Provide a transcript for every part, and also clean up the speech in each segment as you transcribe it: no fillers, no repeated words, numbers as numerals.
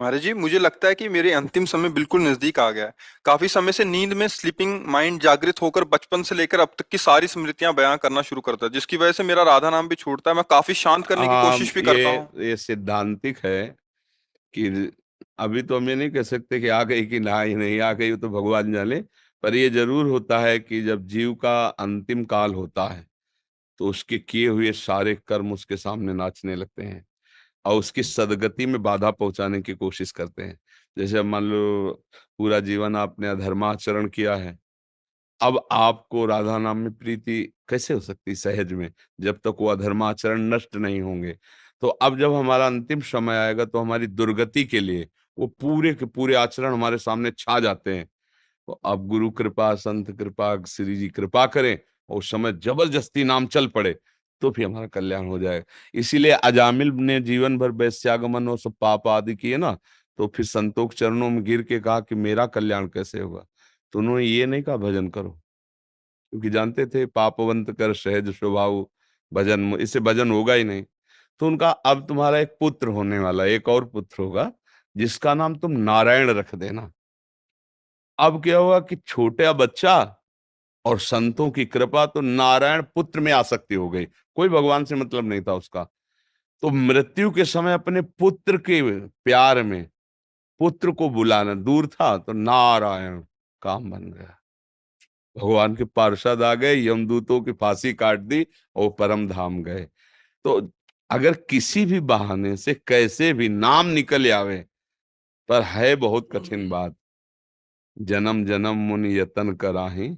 महाराज जी, मुझे लगता है कि मेरे अंतिम समय बिल्कुल नजदीक आ गया है। काफी समय से नींद में स्लीपिंग माइंड जागृत होकर बचपन से लेकर अब तक की सारी स्मृतियां बयां करना शुरू करता है, जिसकी वजह से मेरा राधा नाम भी छूटता है। मैं काफी शांत करने की हाँ, कोशिश भी करता हूँ। ये सिद्धांतिक है कि अभी तो हम ये नहीं कह सकते कि आ गई कि ना ही नहीं आ गई, वो तो भगवान जाने। पर ये जरूर होता है कि जब जीव का अंतिम काल होता है तो उसके किए हुए सारे कर्म उसके सामने नाचने लगते हैं और उसकी सदगति में बाधा पहुंचाने की कोशिश करते हैं। जैसे अब मान लो पूरा जीवन आपने अधर्माचरण किया है, अब आपको राधा नाम में प्रीति कैसे हो सकती सहज में, जब तक वो अधर्माचरण नष्ट नहीं होंगे। तो अब जब हमारा अंतिम समय आएगा तो हमारी दुर्गति के लिए वो पूरे के पूरे आचरण हमारे सामने छा जाते हैं। तो अब गुरु कृपा, संत कृपा, श्री जी कृपा करें और उस समय जबरदस्ती नाम चल पड़े तो फिर हमारा कल्याण हो जाएगा। इसीलिए अजामिल ने जीवन भर वैश्यागमन और सब पाप आदि किए ना, तो फिर संतों के चरणों में गिर के कहा कि मेरा कल्याण कैसे होगा। तो उन्होंने ये नहीं कहा भजन करो, क्योंकि जानते थे पापवंत कर सहज स्वभाव भजन, इससे भजन होगा ही नहीं। तो उनका अब तुम्हारा एक पुत्र होने वाला, एक और पुत्र होगा जिसका नाम तुम नारायण रख देना। अब क्या हुआ कि छोटा बच्चा और संतों की कृपा, तो नारायण पुत्र में आसक्ति हो गई, कोई भगवान से मतलब नहीं था उसका। तो मृत्यु के समय अपने पुत्र के प्यार में पुत्र को बुलाना दूर था, तो नारायण काम बन गया। भगवान के पार्षद आ गए, यमदूतों की फांसी काट दी और परम धाम गए। तो अगर किसी भी बहाने से कैसे भी नाम निकल आवे, पर है बहुत कठिन बात। जन्म जन्म मुनि यतन कराही,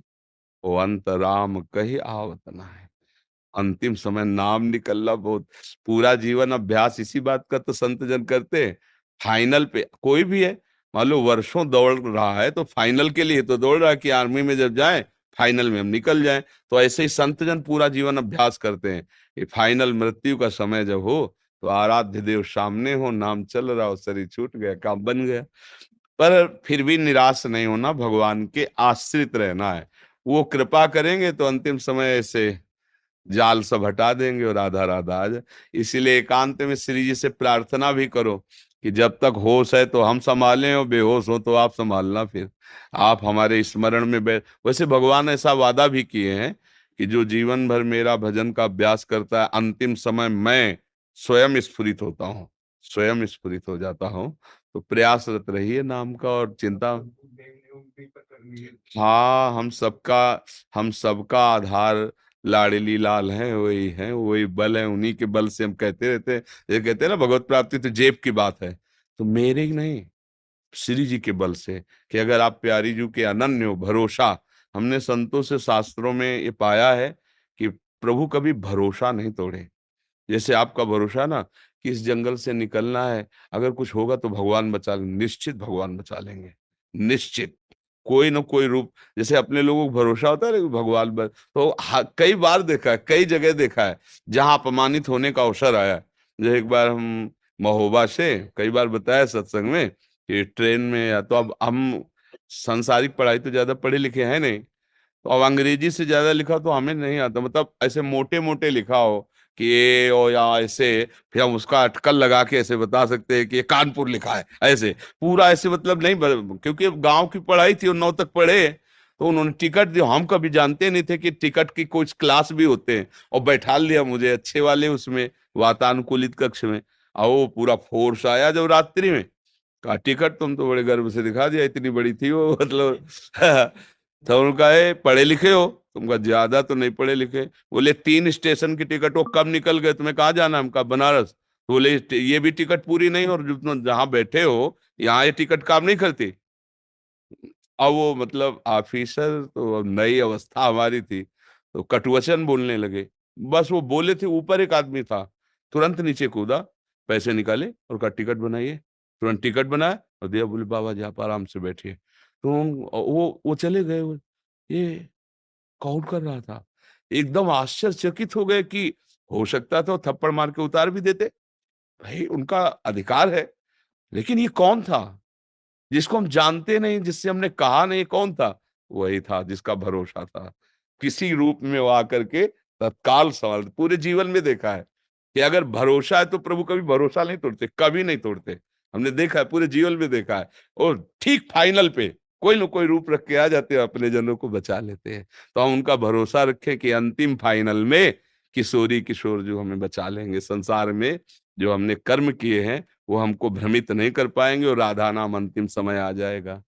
ओ अंत राम कही आवत है। अंतिम समय नाम निकलना बहुत, पूरा जीवन अभ्यास इसी बात का तो संत जन करते हैं। फाइनल पे कोई भी है, मान लो वर्षों दौड़ रहा है तो फाइनल के लिए तो दौड़ रहा है कि आर्मी में जब जाए फाइनल में हम निकल जाएं। तो ऐसे ही संत जन पूरा जीवन अभ्यास करते हैं कि फाइनल मृत्यु का समय जब हो तो आराध्य देव सामने हो, नाम चल रहा हो, शरीर छूट गया, काम बन गया। पर फिर भी निराश नहीं होना, भगवान के आश्रित रहना है। वो कृपा करेंगे तो अंतिम समय से जाल सब हटा देंगे और राधा राधा आ जाए। इसीलिए एकांत में श्री जी से प्रार्थना भी करो कि जब तक होश है तो हम संभालें और बेहोश हो तो आप संभालना। फिर आप हमारे स्मरण में वैसे भगवान ऐसा वादा भी किए हैं कि जो जीवन भर मेरा भजन का अभ्यास करता है, अंतिम समय मैं स्वयं स्फुरित होता हूँ, स्वयं स्फुरित हो जाता हूँ। तो प्रयासरत रहिए नाम का और चिंता। हाँ, हम सबका आधार लाडली लाल हैं, वही बल है, उन्हीं के बल से हम कहते रहते हैं। ये कहते हैं ना भगवत प्राप्ति तो जेब की बात है, तो मेरे ही नहीं, श्री जी के बल से। कि अगर आप प्यारी जू के अनन्य हो भरोसा, हमने संतों से शास्त्रों में ये पाया है कि प्रभु कभी भरोसा नहीं तोड़े। जैसे आपका भरोसा ना कि इस जंगल से निकलना है, अगर कुछ होगा तो भगवान बचा लेंगे, निश्चित भगवान बचा लेंगे, निश्चित। कोई ना कोई रूप, जैसे अपने लोगों को भरोसा होता है ना कि भगवान तो कई बार देखा है, कई जगह देखा है जहां अपमानित होने का अवसर आया है। जो एक बार हम महोबा से, कई बार बताया सत्संग में कि ट्रेन में, या तो अब हम सांसारिक पढ़ाई तो ज्यादा पढ़े लिखे हैं नहीं, तो अब अंग्रेजी से ज्यादा लिखा तो हमें नहीं आता, मतलब ऐसे मोटे मोटे लिखा हो कि ये और या ऐसे, फिर हम उसका अटकल लगा के ऐसे बता सकते हैं कि ये कानपुर लिखा है ऐसे, पूरा ऐसे मतलब नहीं क्योंकि गांव की पढ़ाई थी और 9 तक पढ़े। तो उन्होंने टिकट दिया, हम कभी जानते नहीं थे कि टिकट की कुछ क्लास भी होते हैं, और बैठा लिया मुझे अच्छे वाले उसमें, वातानुकूलित कक्ष में। और वो पूरा फोर्स आया जब रात्रि में, कहा टिकट, तुम तो बड़े गर्व से दिखा दिया, इतनी बड़ी थी वो मतलब तो उनका है पढ़े लिखे हो, तुमका ज्यादा तो नहीं पढ़े लिखे। बोले 3 स्टेशन की टिकट, वो कब निकल गए, तुम्हें कहाँ जाना, हमका बनारस। तो बोले ये भी टिकट पूरी नहीं, और जो तुम जहाँ बैठे हो यहाँ ये टिकट काम नहीं करती। अब वो मतलब ऑफिसर तो, अब नई अवस्था हमारी थी तो कटुवचन बोलने लगे। बस वो बोले थे, ऊपर एक आदमी था, तुरंत नीचे कूदा, पैसे निकाले और कहा टिकट बनाइए। तुरंत टिकट बनाया और दिया, बोले बाबा जी आप आराम से बैठिए। तो वो चले गए। ये कौन कर रहा था, एकदम आश्चर्यचकित हो गए कि हो सकता था थप्पड़ मार के उतार भी देते, भाई उनका अधिकार है, लेकिन ये कौन था जिसको हम जानते नहीं, जिससे हमने कहा नहीं, कौन था। वही था जिसका भरोसा था, किसी रूप में वो आकर के तत्काल सवाल। पूरे जीवन में देखा है कि अगर भरोसा है तो प्रभु कभी भरोसा नहीं तोड़ते, कभी नहीं तोड़ते। हमने देखा है, पूरे जीवन में देखा है। और ठीक फाइनल पे कोई न कोई रूप रख के आ जाते हैं, अपने जनों को बचा लेते हैं। तो हम उनका भरोसा रखें कि अंतिम फाइनल में किशोरी किशोर जो हमें बचा लेंगे। संसार में जो हमने कर्म किए हैं वो हमको भ्रमित नहीं कर पाएंगे, और राधा नाम अंतिम समय आ जाएगा।